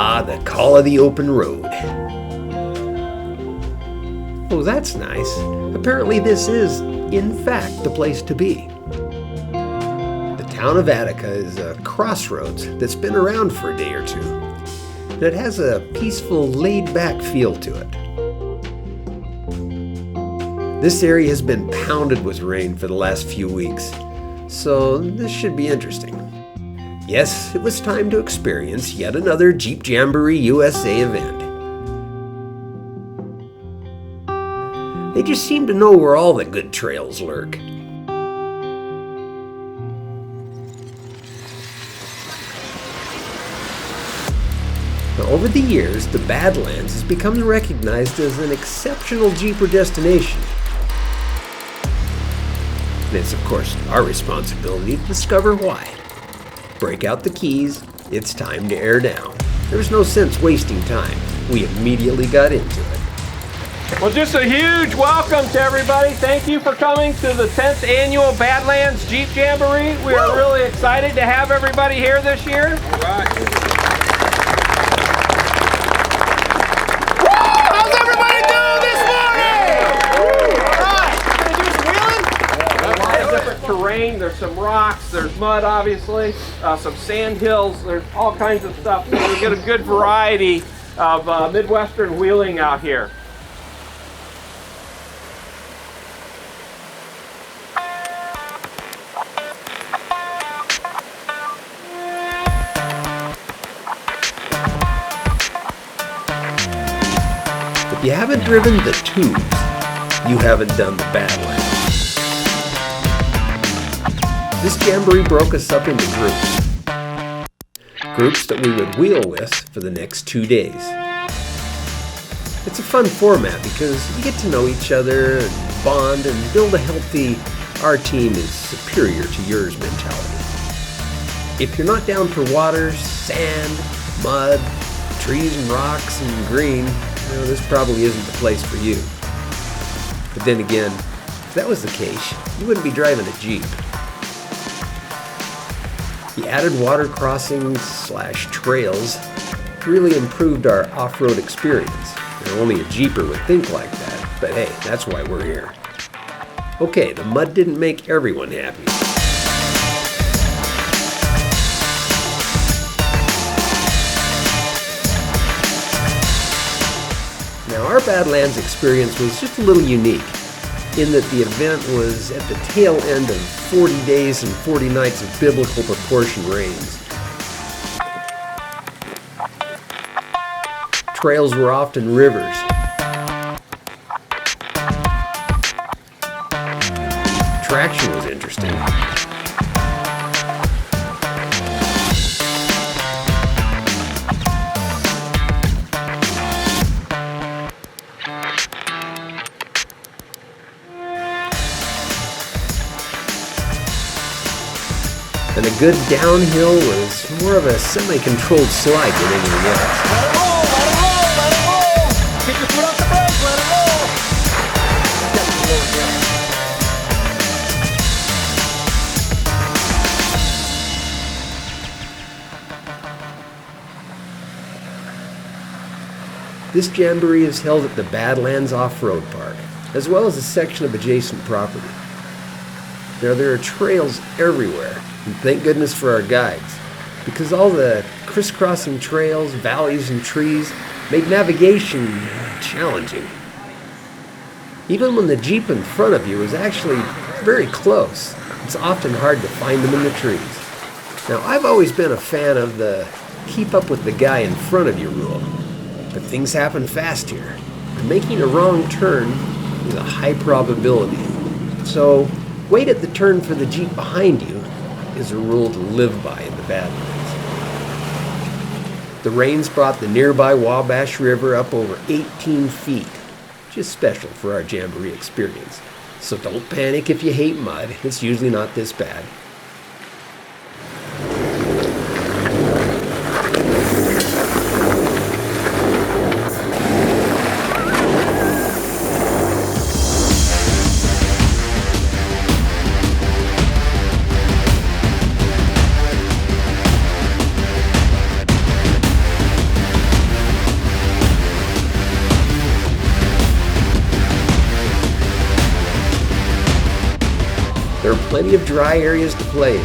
Ah, the call of the open road. Oh, that's nice. Apparently this is, in fact, the place to be. The town of Attica is a crossroads that's been around for a day or two. And it has a peaceful, laid-back feel to it. This area has been pounded with rain for the last few weeks, so this should be interesting. Yes, it was time to experience yet another Jeep Jamboree USA event. They just seem to know where all the good trails lurk. Now, over the years, the Badlands has become recognized as an exceptional Jeeper destination. And it's, of course, our responsibility to discover why. Break out the keys, it's time to air down. There's no sense wasting time. We immediately got into it. Well, just a huge welcome to everybody. Thank you for coming to the 10th annual Badlands Jeep Jamboree. We are really excited to have everybody here this year. All right. How's everybody doing this morning? All right, gonna do some wheeling? A lot of different terrain. There's some rocks, there's mud obviously, some sand hills, there's all kinds of stuff. So we get a good variety of Midwestern wheeling out here. If you haven't driven the tubes, you haven't done the Badlands. This Jamboree broke us up into groups that we would wheel with for the next 2 days. It's a fun format because you get to know each other and bond and build a healthy, our team is superior to yours mentality. If you're not down for water, sand, mud, trees and rocks and green, this probably isn't the place for you. But then again, if that was the case, you wouldn't be driving a Jeep. The added water crossings / trails really improved our off-road experience. Only a Jeeper would think like that, but hey, that's why we're here. Okay, the mud didn't make everyone happy. Now, our Badlands experience was just a little unique in that the event was at the tail end of 40 days and 40 nights of biblical proportion rains. Trails were often rivers. Traction was interesting. And a good downhill was more of a semi-controlled slide than anything else. Let it roll, let it roll, let it roll. Keep your foot off the brake, let it roll. This Jamboree is held at the Badlands Off-Road Park, as well as a section of adjacent property. Now, there are trails everywhere, and thank goodness for our guides, because all the crisscrossing trails, valleys, and trees make navigation challenging. Even when the Jeep in front of you is actually very close, it's often hard to find them in the trees. Now, I've always been a fan of the keep up with the guy in front of you rule, but things happen fast here, and making a wrong turn is a high probability. So, wait at the turn for the Jeep behind you is a rule to live by in the Badlands. The rains brought the nearby Wabash River up over 18 feet, which is special for our Jamboree experience. So don't panic if you hate mud, it's usually not this bad. plenty of dry areas to play in.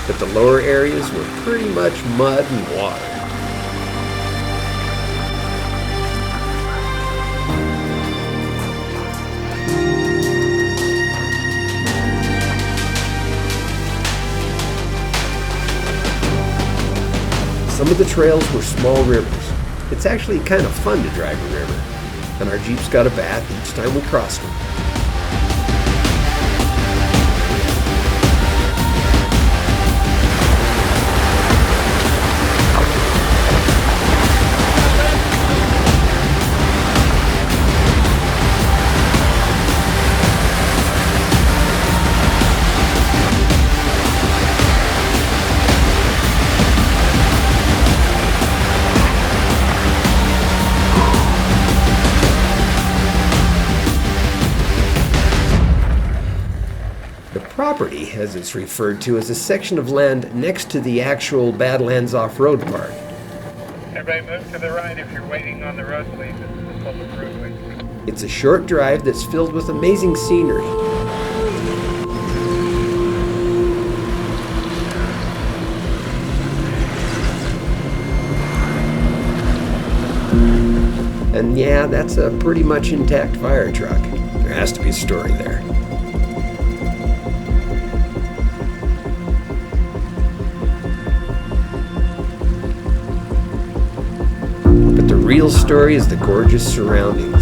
But the lower areas were pretty much mud and water. Some of the trails were small rivers. It's actually kind of fun to drive a river, and our Jeeps got a bath each time we crossed them. Property, as it's referred to, is a section of land next to the actual Badlands Off-Road Park. Everybody move to the right if you're waiting on the road, please. It's a public roadway. It's a short drive that's filled with amazing scenery. And yeah, that's a pretty much intact fire truck. There has to be a story there. The real story is the gorgeous surroundings.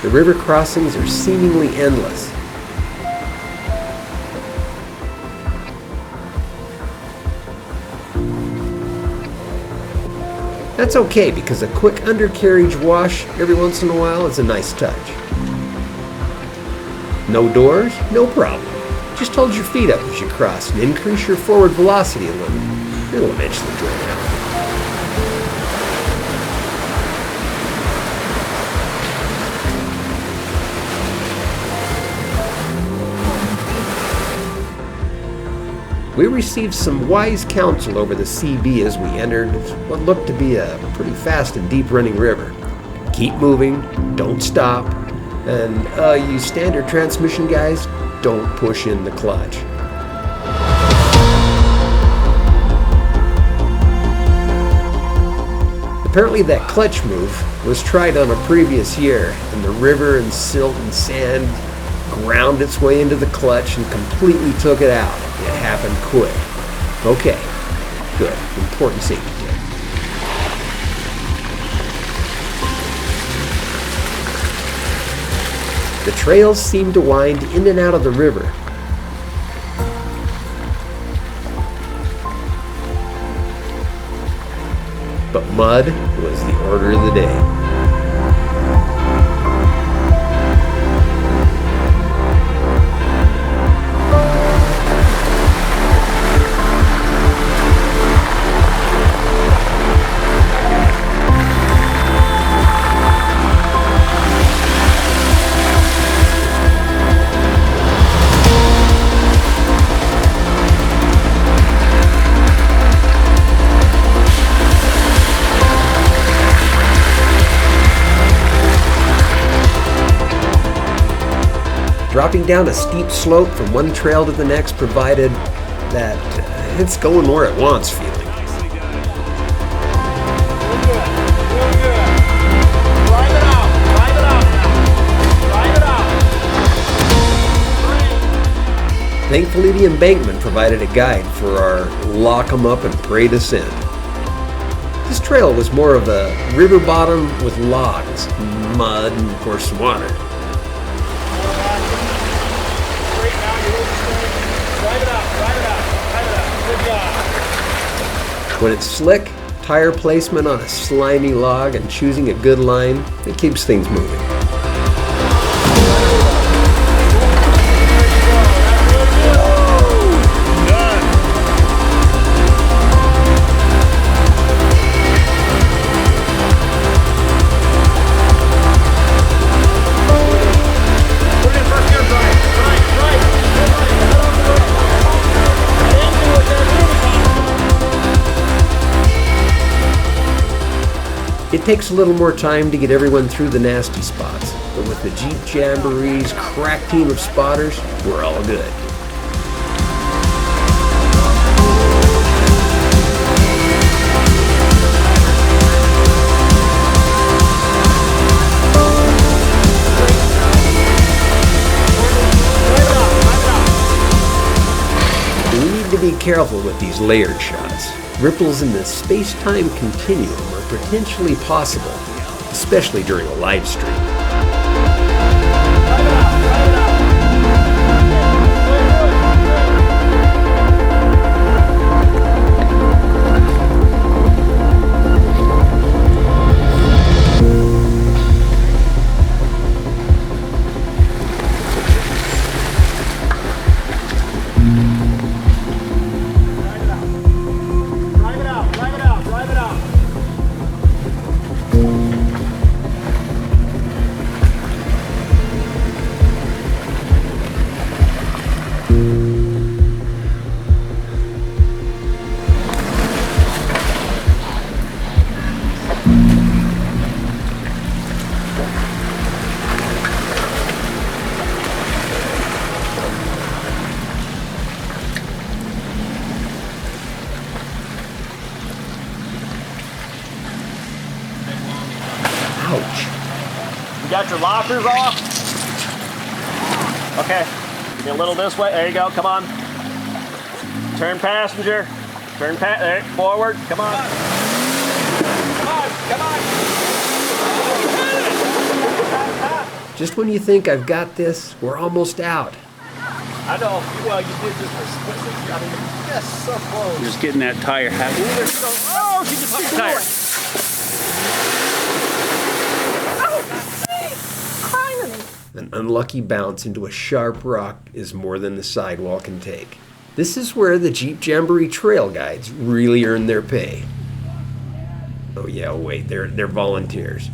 The river crossings are seemingly endless. That's okay, because a quick undercarriage wash every once in a while is a nice touch. No doors? No problem. Just hold your feet up as you cross and increase your forward velocity a little. It'll eventually drain out. We received some wise counsel over the CB as we entered what looked to be a pretty fast and deep running river. Keep moving, don't stop, and you standard transmission guys, don't push in the clutch. Apparently that clutch move was tried on a previous year, and the river and silt and sand ground its way into the clutch and completely took it out. It happened quick. Okay, good. Important safety tip. The trails seemed to wind in and out of the river. But mud was the order of the day. Dropping down a steep slope from one trail to the next provided that it's going where it wants feeling. Thankfully, the embankment provided a guide for our lock 'em up and pray descent. This trail was more of a river bottom with logs, mud, and of course water. When it's slick, tire placement on a slimy log and choosing a good line, it keeps things moving. It takes a little more time to get everyone through the nasty spots, but with the Jeep Jamboree's crack team of spotters, we're all good. We need to be careful with these layered shots. Ripples in the space-time continuum are potentially possible, especially during a live stream. You got your lockers off? Okay. Get a little this way. There you go. Come on. Turn passenger. There. Forward. Come on. Come on. Just when you think I've got this, we're almost out. I know. Well, you did just a split second. I mean, yes, so close. Just getting that tire happy. Oh, she just hit the tire. An unlucky bounce into a sharp rock is more than the sidewall can take. This is where the Jeep Jamboree trail guides really earn their pay. Oh yeah, wait, they're volunteers.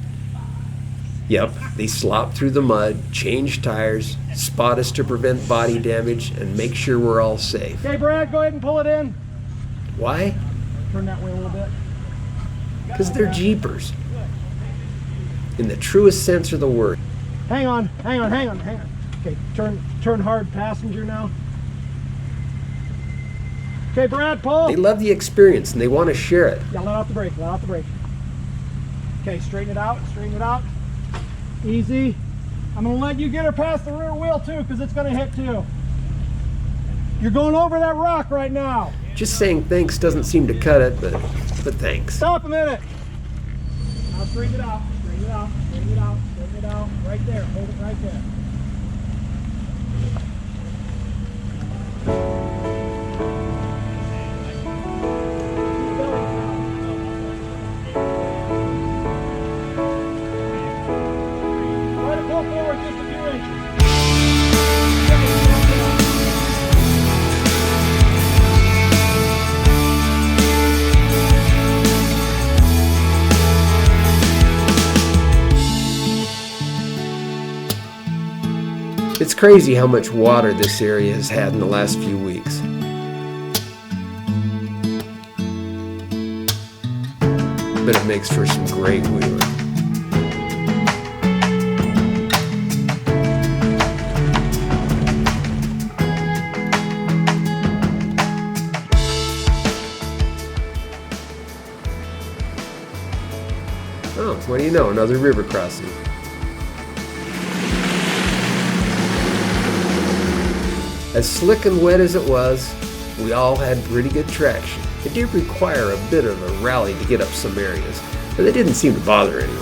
Yep, they slop through the mud, change tires, spot us to prevent body damage, and make sure we're all safe. Okay, Brad, go ahead and pull it in. Why? Turn that way a little bit. Because they're Jeepers. In the truest sense of the word. Hang on. Okay, turn hard passenger now. Okay, Brad, pull. They love the experience and they want to share it. Yeah, let off the brake, Okay, straighten it out. Easy. I'm gonna let you get her past the rear wheel too, because it's gonna hit too. You're going over that rock right now. Just saying thanks doesn't seem to cut it, but thanks. Stop a minute. Now straighten it out. Right there, hold it right there. Try to pull forward just a few inches. It's crazy how much water this area has had in the last few weeks. But it makes for some great wheeling. Oh, what do you know? Another river crossing. As slick and wet as it was, we all had pretty good traction. It did require a bit of a rally to get up some areas, but it didn't seem to bother anyone.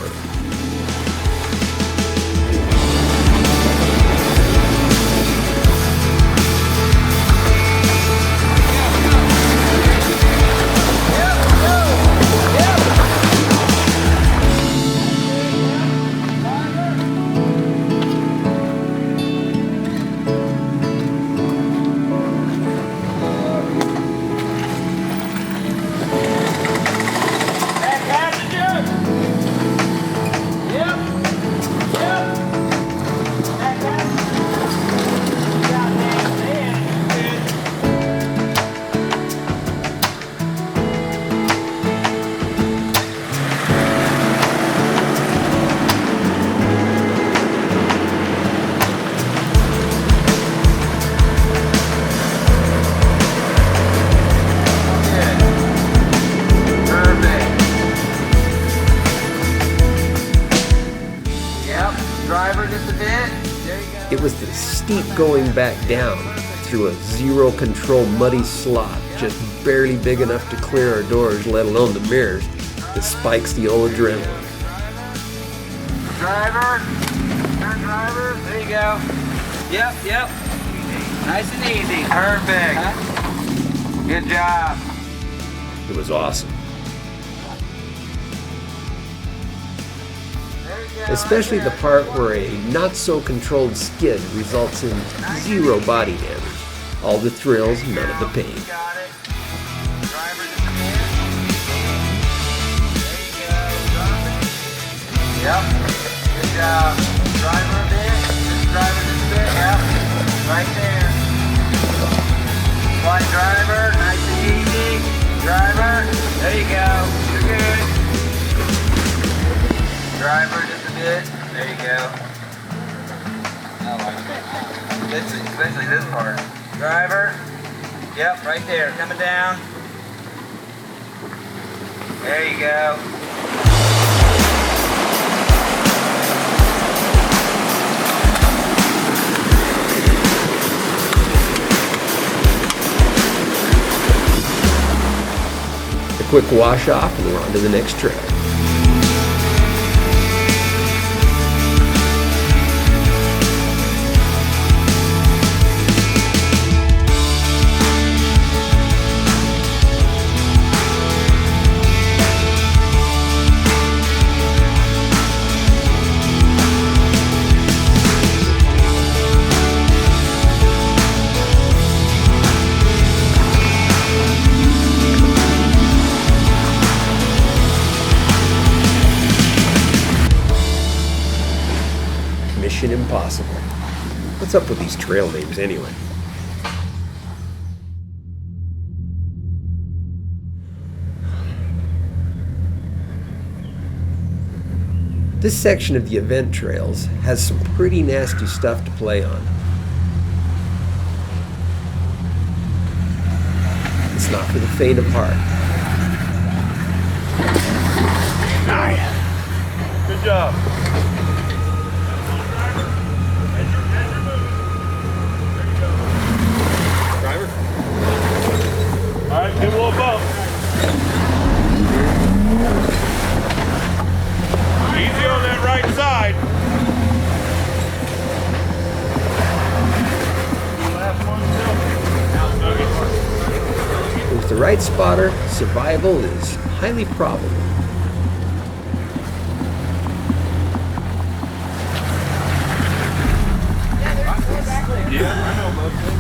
steep going back down through a zero control muddy slot, just barely big enough to clear our doors, let alone the mirrors, that spikes the old adrenaline. Driver, turn driver, there you go. Yep. Nice and easy. Perfect. Huh? Good job. It was awesome. Especially the part where a not-so-controlled skid results in zero body damage. All the thrills, none of the pain. Got it. Driver just a bit. There you go. Drop it. Yep. Good job. Driver a bit. Just driver just a bit. Yep. Right there. Slide driver. Nice and easy. Driver. There you go. You're good. Driver just a bit. There you go. I like it. Especially this part. Driver. Yep, right there. Coming down. There you go. A quick wash off and we're on to the next trail. Mission Impossible. What's up with these trail names anyway? This section of the event trails has some pretty nasty stuff to play on. It's not for the faint of heart. Good job. All right, give a little bump. Easy on that right side. With the right spotter, survival is highly probable. Yeah, I know most things.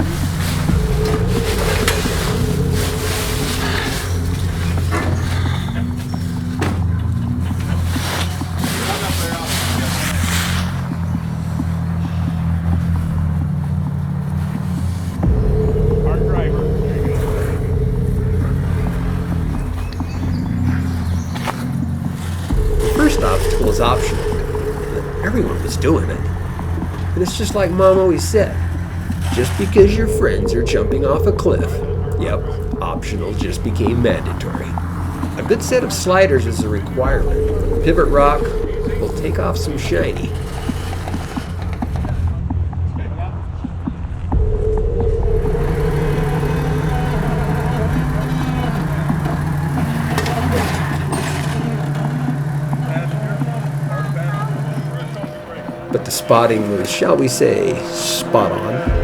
Obstacle is optional, but everyone was doing it. And it's just like Mom always said, just because your friends are jumping off a cliff, yep, optional just became mandatory. A good set of sliders is a requirement. Pivot rock will take off some shiny. But the spotting was, shall we say, spot on.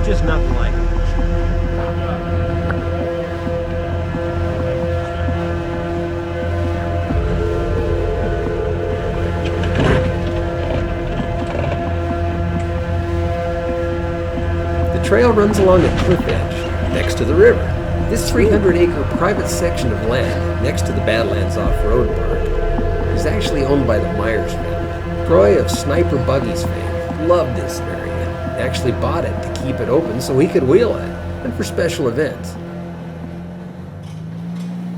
Just nothing like it. trail runs along a cliff edge next to the river. This 300-acre private section of land next to the Badlands Off-Road Park is actually owned by the Myers family. Troy of Sniper Buggies fame loved this area and actually bought it to keep it open so he could wheel it and for special events.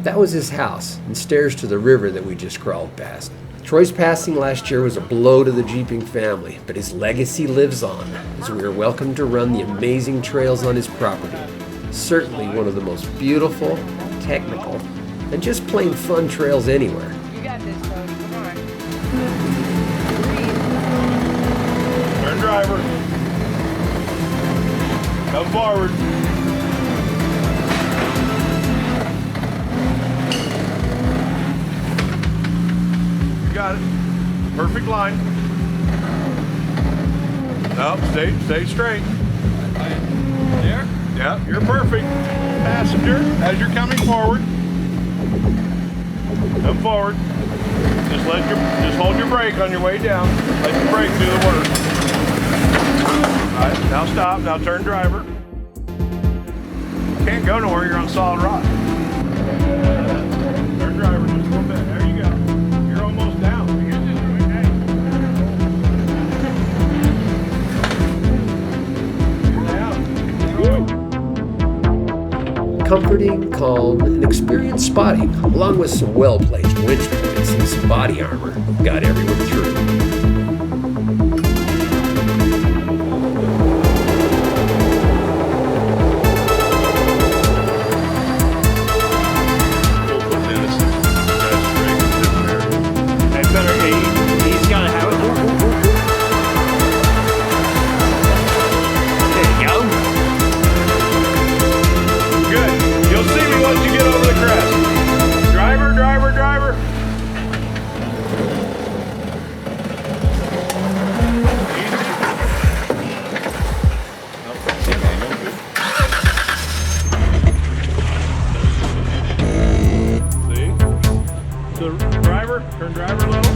That was his house and stairs to the river that we just crawled past. Troy's passing last year was a blow to the Jeeping family, but his legacy lives on as we are welcomed to run the amazing trails on his property. Certainly one of the most beautiful, technical, and just plain fun trails anywhere. You got this, Cody. Come on. Turn driver. Come forward. You got it. Perfect line. No, stay straight. There? Yeah, you're perfect. Passenger, as you're coming forward. Come forward. Just hold your brake on your way down. Let your brake do the work. All right, now stop. Now turn driver. Can't go nowhere. You're on solid rock. Turn driver just a little bit. There you go. You're almost down. Comforting, calm, and experienced spotting, along with some well-placed winch points and some body armor, got everyone through. Turn driver level.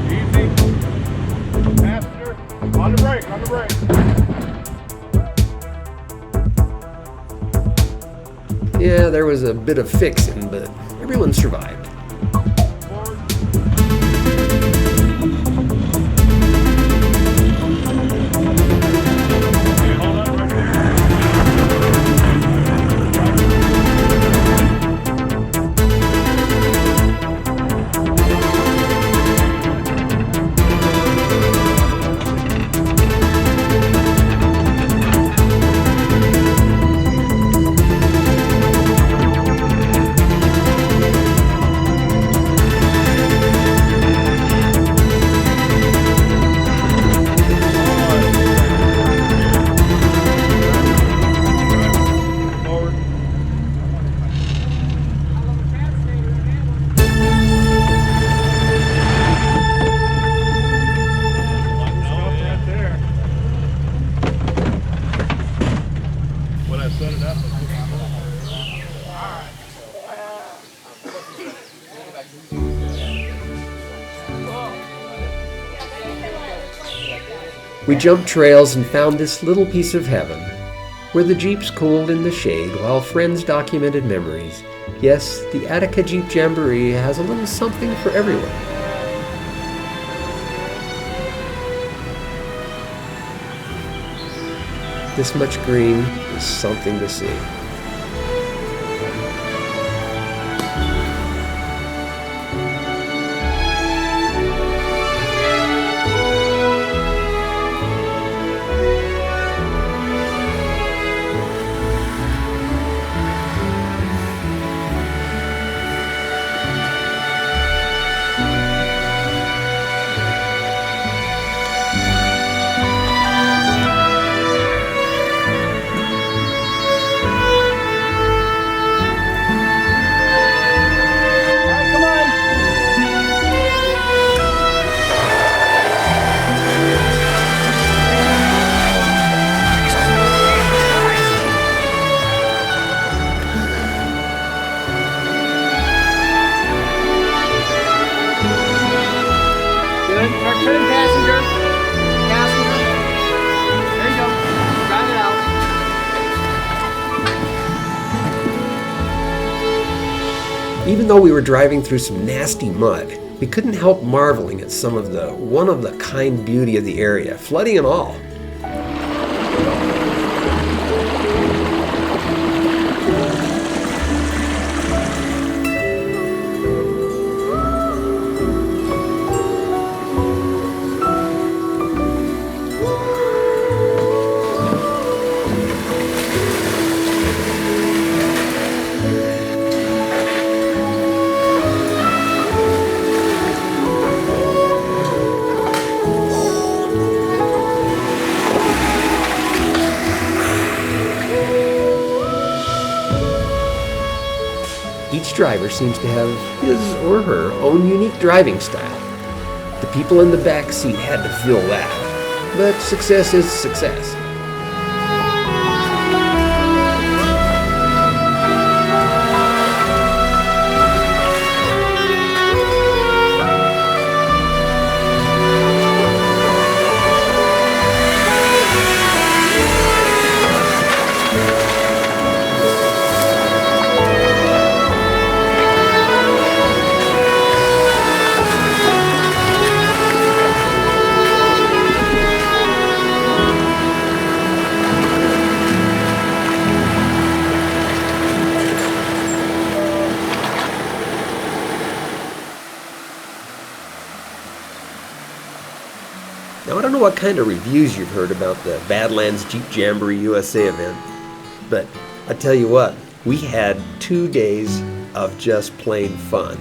Easy. Passenger. On the brake, on the brake. Yeah, there was a bit of fixing, but everyone survived. We jumped trails and found this little piece of heaven, where the Jeeps cooled in the shade while friends documented memories. Yes, the Attica Jeep Jamboree has a little something for everyone. This much green is something to see. Even though we were driving through some nasty mud, we couldn't help marveling at some of the one-of-the-kind beauty of the area, flooding and all. Each driver seems to have his or her own unique driving style. The people in the back seat had to feel that, but success is success. Now, I don't know what kind of reviews you've heard about the Badlands Jeep Jamboree USA event, but I tell you what, we had 2 days of just plain fun.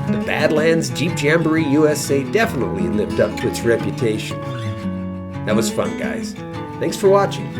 The Badlands Jeep Jamboree USA definitely lived up to its reputation. That was fun, guys. Thanks for watching.